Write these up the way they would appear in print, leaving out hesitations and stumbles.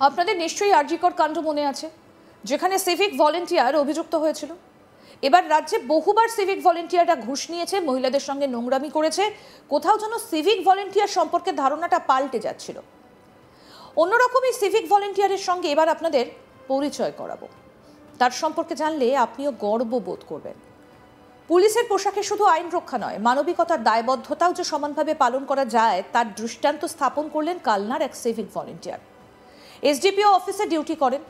আপনাদের নিশ্চয়ই আরজিকর কাণ্ড মনে আছে, যেখানে সিভিক ভলেন্টিয়ার অভিযুক্ত হয়েছিল। এবার রাজ্যে বহুবার সিভিক ভলেন্টিয়াররা ঘুষ নিয়েছে, মহিলাদের সঙ্গে নোংরামি করেছে। কোথাও যেন সিভিক ভলেন্টিয়ার সম্পর্কে ধারণাটা পাল্টে যাচ্ছিল। অন্যরকমই সিভিক ভলেন্টিয়ারের সঙ্গে এবার আপনাদের পরিচয় করাবো। তার সম্পর্কে জানলে আপনিও গর্ববোধ করবেন। পুলিশের পোশাকে শুধু আইন রক্ষা নয়, মানবিকতার দায়বদ্ধতাও যে সমানভাবে পালন করা যায় তার দৃষ্টান্ত স্থাপন করলেন কালনার এক সিভিক ভলেন্টিয়ার। এসডিপিও অফিসে ডিউটি করেন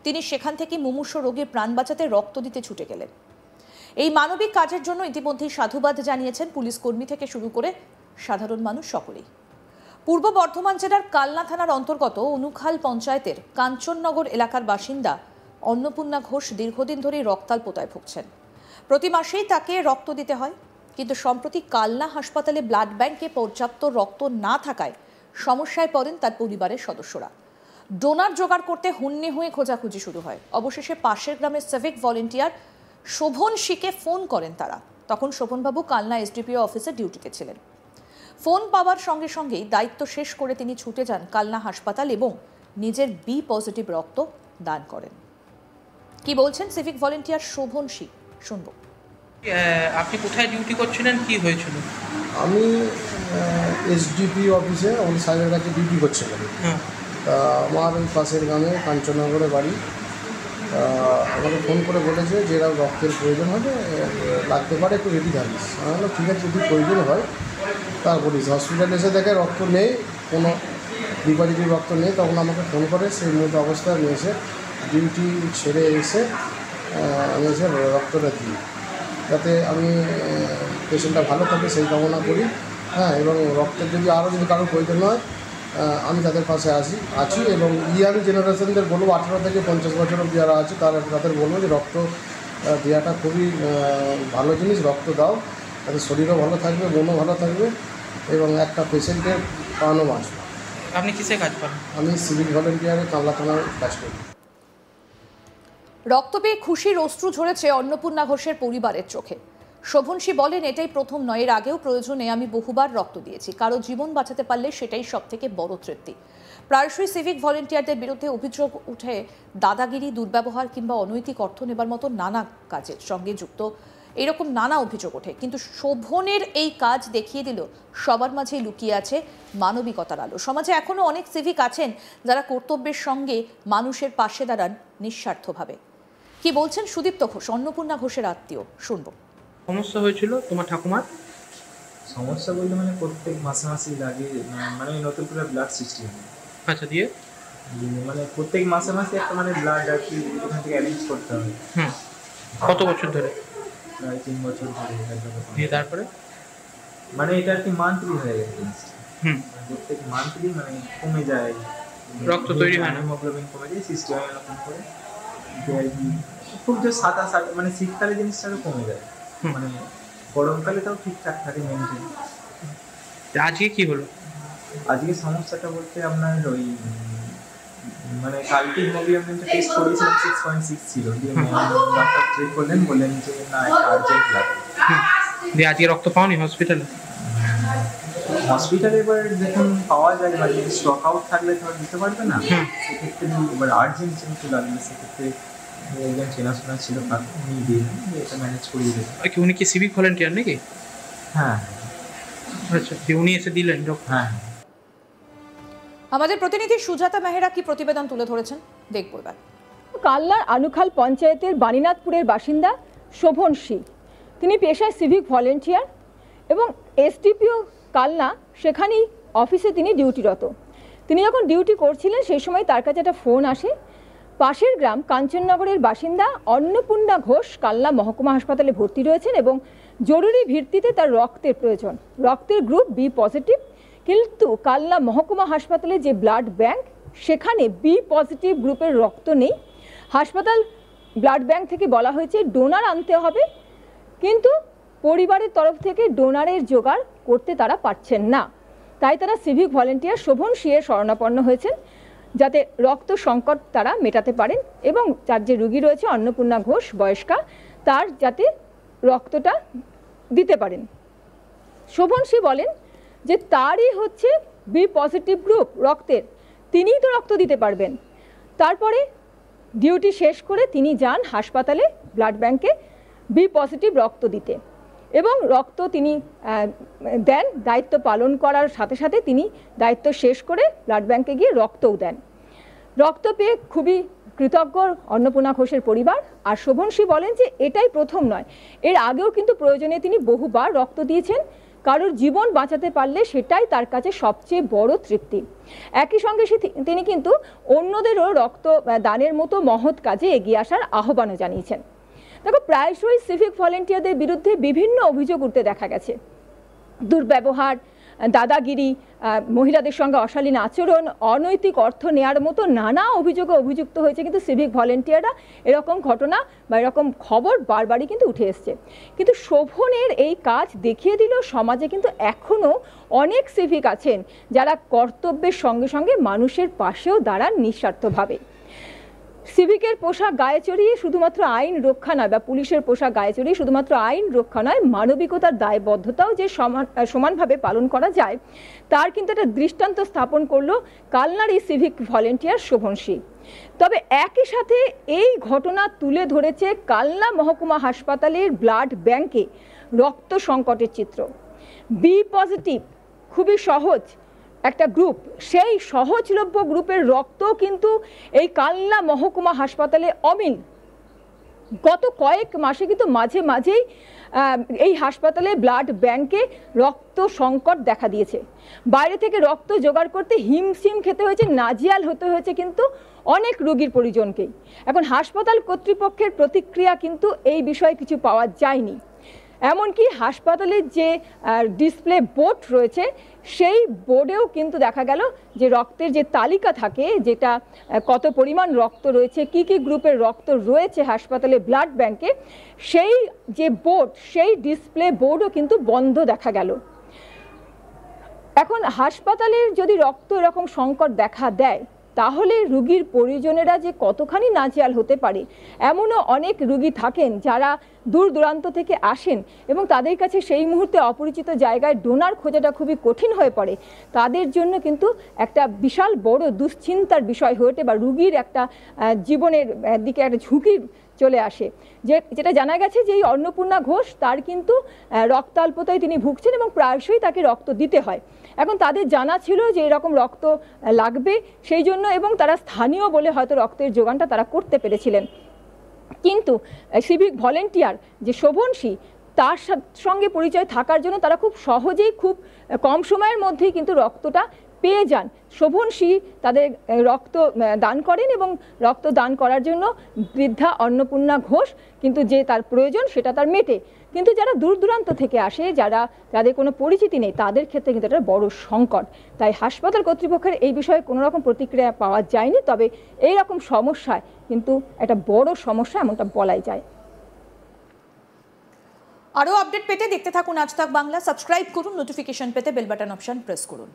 তিনি, সেখান থেকে মুমূর্ষু রোগীর প্রাণ বাঁচাতে রক্ত দিতে ছুটে গেলেন। এই মানবিক কাজের জন্য ইতিমধ্যেই সাধুবাদ জানিয়েছেন পুলিশ কর্মী থেকে শুরু করে সাধারণ মানুষ সকলেই। পূর্ব বর্ধমান জেলার কালনা থানার অন্তর্গত অনুখাল পঞ্চায়েতের কাঞ্চননগর এলাকার বাসিন্দা অন্নপূর্ণা ঘোষ দীর্ঘদিন ধরেই রক্তাল্পতায় ভুগছেন। প্রতি মাসেই তাকে রক্ত দিতে হয়, কিন্তু সম্প্রতি কালনা হাসপাতালে ব্লাড ব্যাংকে পর্যাপ্ত রক্ত না থাকায় সমস্যায় পড়েন তার পরিবারের সদস্যরা। ডোনার জোগাড় করতে হুন্নি হয়ে খোঁজাখুঁজি শুরু হয়। অবশেষে পাশের গ্রামের সিভিক ভলেন্টিয়ার শোভন শিকে ফোন করেন তারা। তখন শোভনবাবু কালনা এসডিপিও অফিসে ডিউটিতে ছিলেন। ফোন পাওয়ার সঙ্গে সঙ্গেই দায়িত্ব শেষ করে তিনি ছুটে যান কালনা হাসপাতাল এবং নিজের বি পজিটিভ রক্ত দান করেন। কি বলছেন সিভিক ভলেন্টিয়ার শোভন শিক, শুনবো। আপনি কোথায় ডিউটি করছিলেন, কি হয়েছিল? আমি এসডিপি অফিসে আমাদের সাহেবের কাছে ডিউটি করছিলাম। তা আমার ওই পাশের গ্রামে কাঞ্চননগরে বাড়ি। আমাকে ফোন করে বলেছে যে এরা রক্তের প্রয়োজন হবে, লাগতে পারে, একটু রেডি থাকিস। আমি বললাম ঠিক আছে, যদি প্রয়োজন হয় তার বলিস। হসপিটালে এসে দেখে রক্ত নেই, কোনো বি পজিটিভ রক্ত নেই। তখন আমাকে ফোন করে, সেই মতো অবস্থায় আমি এসে ডিউটি ছেড়ে এসে আমি এসে রক্তটা দিই, যাতে আমি পেশেন্টটা ভালো থাকে সেই কামনা করি। হ্যাঁ, এবং রক্তের যদি আরও যদি কারোর প্রয়োজন হয় আমি তাদের পাশে আছি এবং ইয়াং জেনারেশনদের বলবো, 18 থেকে 50 বছর অবধি যারা আছে তাদের বলবো যে রক্ত দেওয়াটা খুবই ভালো জিনিস। রক্ত দাও, তাদের শরীরও ভালো থাকবে, মনও ভালো থাকবে এবং একটা পেশেন্টের প্রাণও বাঁচবে। আপনি কিসে কাজ করেন? আমি সিভিক ভলেন্টিয়ারে কালনা থানায় কাজ করি। রক্ত পেয়ে খুশির অশ্রু ঝরেছে অন্নপূর্ণা ঘোষের পরিবারের চোখে। শোভনশী বলেন, এটাই প্রথম নয়, এর আগেও প্রয়োজনে আমি বহুবার রক্ত দিয়েছি। কারো জীবন বাঁচাতে পারলে সেটাই সব থেকে বড় তৃপ্তি। প্রায়শই সিভিক ভলেন্টিয়ারদের বিরুদ্ধে অভিযোগ উঠে দাদাগিরি, দুর্ব্যবহার কিংবা অনৈতিক অর্থ নেবার মতো নানা কাজের সঙ্গে যুক্ত এরকম নানা অভিযোগ ওঠে। কিন্তু শোভনের এই কাজ দেখিয়ে দিল সবার মাঝেই লুকিয়ে আছে মানবিকতার আলো। সমাজে এখনো অনেক সিভিক আছেন যারা কর্তব্যের সঙ্গে মানুষের পাশে দাঁড়ান নিঃস্বার্থভাবে। কি বলছেন সুদীপ্ত ঘোষ, অন্নপূর্ণা ঘোষের আত্মীয়, শুনবো। সমস্যা হয়েছিল তোমার ঠাকুমার? সমস্যা বলতে মানে প্রত্যেক মাসে মাসেই লাগে, মানে নতুন করে ব্লাড সৃষ্টি হয়। আচ্ছা, দিয়ে মানে প্রত্যেক মাসে মাসে একটা মানে ব্লাড আর কি এখান থেকে অ্যারেঞ্জ করতে হবে। কত বছর ধরে? প্রায় 3 বছর ধরে। দিয়ে তারপরে মানে এটা আর কি মান্থলি হয়ে গেছে। প্রত্যেক মান্থলি মানে কমে যায়, রক্ত তৈরি হয় না, হিমোগ্লোবিন কমে যায়, সৃষ্টি হয় এরকম করে। খুব যে সাদা মানে শীতকালে জিনিসটা কমে যায়, মানে গরমকালে তাও ঠিকঠাক থাকে মেনটেন। আজকে কি হলো? আজকে সমস্যাটা বলতে আপনার ওই মানে কালকে হিমোগ্লোবিনটা টেস্ট করেছিলাম, 6.6 ছিল। দিয়ে ডাক্তার চেক করলেন, বললেন যে না, এটা আর্জেন্ট লাগে। দিয়ে আজকে রক্ত পাওনি হসপিটালে? হসপিটালে এবার দেখুন পাওয়া যায়, বা যদি স্টক আউট থাকলে তো দিতে পারবে না। সেক্ষেত্রে এবার আর্জেন্ট যেহেতু লাগবে, সেক্ষেত্রে একজন চেনাশোনা ছিল, তাকে উনি দিয়ে এটা ম্যানেজ করিয়ে দেবেন। উনি কি সিভিক ভলেন্টিয়ার নাকি? হ্যাঁ। আচ্ছা, উনি এসে দিলেন? হ্যাঁ। আমাদের প্রতিনিধি সুজাতা মেহরা কি প্রতিবেদন তুলে ধরেছেন দেখবো এবার। কালনার আনুখাল পঞ্চায়েতের বাণীনাথপুরের বাসিন্দা শোভন শিক, তিনি পেশায় সিভিক ভলেন্টিয়ার এবং এসডিপিও কালনা সেখানেই অফিসে তিনি ডিউটিরত। তিনি যখন ডিউটি করছিলেন সেই সময় তার কাছে একটা ফোন আসে। পাশের গ্রাম কাঞ্চননগরের বাসিন্দা অন্নপূর্ণা ঘোষ কালনা মহকুমা হাসপাতালে ভর্তি রয়েছেন এবং জরুরি ভিত্তিতে তার রক্তের প্রয়োজন। রক্তের গ্রুপ বি পজিটিভ, কিন্তু কালনা মহকুমা হাসপাতালে যে ব্লাড ব্যাংক, সেখানে বি পজিটিভ গ্রুপের রক্ত নেই। হাসপাতাল ব্লাড ব্যাংক থেকে বলা হয়েছে ডোনার আনতে হবে, কিন্তু পরিবারের তরফ থেকে ডোনারের জোগাড় করতে তারা পারছেন না। তাই তারা সিভিক ভলেন্টিয়ার শোভন শিয়ের শরণাপন্ন হয়েছেন, যাতে রক্ত সংকট তারা মেটাতে পারেন এবং যার যে রোগী রয়েছে অন্নপূর্ণা ঘোষ বয়স্কা, তার যাতে রক্তটা দিতে পারেন। শোভন শি বলেন যে তারই হচ্ছে বি পজিটিভ গ্রুপ রক্তের, তিনিই তো রক্ত দিতে পারবেন। তারপরে ডিউটি শেষ করে তিনি যান হাসপাতালে ব্লাড ব্যাংকে বি পজিটিভ রক্ত দিতে, এবং রক্ত তিনি দেন। দায়িত্ব পালন করার সাথে সাথে তিনি দায়িত্ব শেষ করে ব্লাড ব্যাংকে গিয়ে রক্তও দেন। রক্ত পেয়ে খুবই কৃতজ্ঞ অন্নপূর্ণা ঘোষের পরিবার। আর শোভনশ্রী বলেন যে এটাই প্রথম নয়, এর আগেও কিন্তু প্রয়োজনে তিনি বহুবার রক্ত দিয়েছেন। কারোর জীবন বাঁচাতে পারলে সেটাই তার কাছে সবচেয়ে বড় তৃপ্তি। একই সঙ্গে তিনি কিন্তু অন্যদেরও রক্ত দানের মতো মহৎ কাজে এগিয়ে আসার আহ্বানও জানিয়েছেন। দেখো, প্রায়শই সিভিক ভলেন্টিয়ারদের বিরুদ্ধে বিভিন্ন অভিযোগ উঠতে দেখা গেছে। দুর্ব্যবহার, দাদাগিরি, মহিলাদের সঙ্গে অশালীন আচরণ, অনৈতিক অর্থ নেয়ার মতো নানা অভিযোগে অভিযুক্ত হয়েছে কিন্তু সিভিক ভলেন্টিয়াররা। এরকম ঘটনা বা এরকম খবর বারবারই কিন্তু উঠে এসছে। কিন্তু শোভনের এই কাজ দেখিয়ে দিল সমাজে কিন্তু এখনও অনেক সিভিক আছেন যারা কর্তব্যের সঙ্গে সঙ্গে মানুষের পাশেও দাঁড়ান নিঃস্বার্থভাবে। সিভিকের পোশাক গায়ে চড়িয়ে শুধুমাত্র আইন রক্ষা নয়, বা পুলিশের পোশাক গায়ে চড়িয়ে শুধুমাত্র আইন রক্ষা নয়, মানবিকতার দায়বদ্ধতাও যে সমানভাবে পালন করা যায় তার কিন্তু একটা দৃষ্টান্ত স্থাপন করলো কালনার এই সিভিক ভলেন্টিয়ার শোভনশ্রী। তবে একই সাথে এই ঘটনা তুলে ধরেছে কালনা মহকুমা হাসপাতালের ব্লাড ব্যাংকে রক্ত সংকটের চিত্র। বি পজিটিভ খুবই সহজ একটা গ্রুপ, সেই সহজলভ্য গ্রুপের রক্ত কিন্তু এই কালনা মহকুমা হাসপাতালে অমিল। গত কয়েক মাসে কিন্তু মাঝে মাঝেই এই হাসপাতালে ব্লাড ব্যাংকে রক্ত সংকট দেখা দিয়েছে। বাইরে থেকে রক্ত জোগাড় করতে হিমশিম খেতে হয়েছে, নাজিয়াল হতে হয়েছে কিন্তু অনেক রোগীর পরিজনকেই। এখন হাসপাতাল কর্তৃপক্ষের প্রতিক্রিয়া কিন্তু এই বিষয়ে কিছু পাওয়া যায়নি। এমনকি হাসপাতালের যে ডিসপ্লে বোর্ড রয়েছে সেই বোর্ডেও কিন্তু দেখা গেল যে রক্তের যে তালিকা থাকে, যেটা কত পরিমাণ রক্ত রয়েছে, কি কি গ্রুপের রক্ত রয়েছে হাসপাতালে ব্লাড ব্যাংকে, সেই যে বোর্ড, সেই ডিসপ্লে বোর্ডও কিন্তু বন্ধ দেখা গেল। এখন হাসপাতালের যদি রক্ত এরকম সংকট দেখা দেয় তাহলে রোগীর পরিজনেরা যে কতখানি নাজেহাল হতে পারে। এমনও অনেক রোগী থাকেন যারা দূর দূরান্ত থেকে আসেন এবং তাদের কাছে সেই মুহূর্তে অপরিচিত জায়গায় ডোনার খোঁজাটা খুবই কঠিন হয়ে পড়ে। তাদের জন্য কিন্তু একটা বিশাল বড় দুশ্চিন্তার বিষয় হয়ে ওঠে, বা রোগীর একটা জীবনের দিকে একটা ঝুঁকি চলে আসে। যেটা জানা গেছে যে এই অন্নপূর্ণা ঘোষ, তার কিন্তু রক্তাল্পতায় তিনি ভুগছেন এবং প্রায়শই তাকে রক্ত দিতে হয়। এখন তাদের জানা ছিল যে এরকম রক্ত লাগবে সেই জন্য, এবং তারা স্থানীয় বলে হয়তো রক্তের যোগানটা তারা করতে পেরেছিলেন। কিন্তু সিভিক ভলেন্টিয়ার যে শোভনশ্রী, তার সঙ্গে পরিচয় থাকার জন্য তারা খুব সহজেই খুব কম সময়ের মধ্যেই কিন্তু রক্তটা পেয়ে যান। শোভনশ্রী তাদের রক্ত দান করেন এবং রক্ত দান করার জন্য বৃদ্ধা অন্নপূর্ণা ঘোষ কিন্তু যে তার প্রয়োজন সেটা তার মেটে। কিন্তু যারা দূর দূরান্ত থেকে আসে, যাদের কোনো পরিচিতি নেই, তাদের ক্ষেত্রে কিন্তু এটা বড় সংকট। তাই হাসপাতাল কর্তৃপক্ষের এই বিষয়ে কোনো রকম প্রতিক্রিয়া পাওয়া যায়নি। তবে এই রকম সমস্যায় কিন্তু একটা বড় সমস্যা এমনটা বলাই যায়। আরও আপডেট পেতে দেখতে থাকুন আজ তাক বাংলা। সাবস্ক্রাইব করুন, নোটিফিকেশন পেতে বেল বাটন অপশন প্রেস করুন।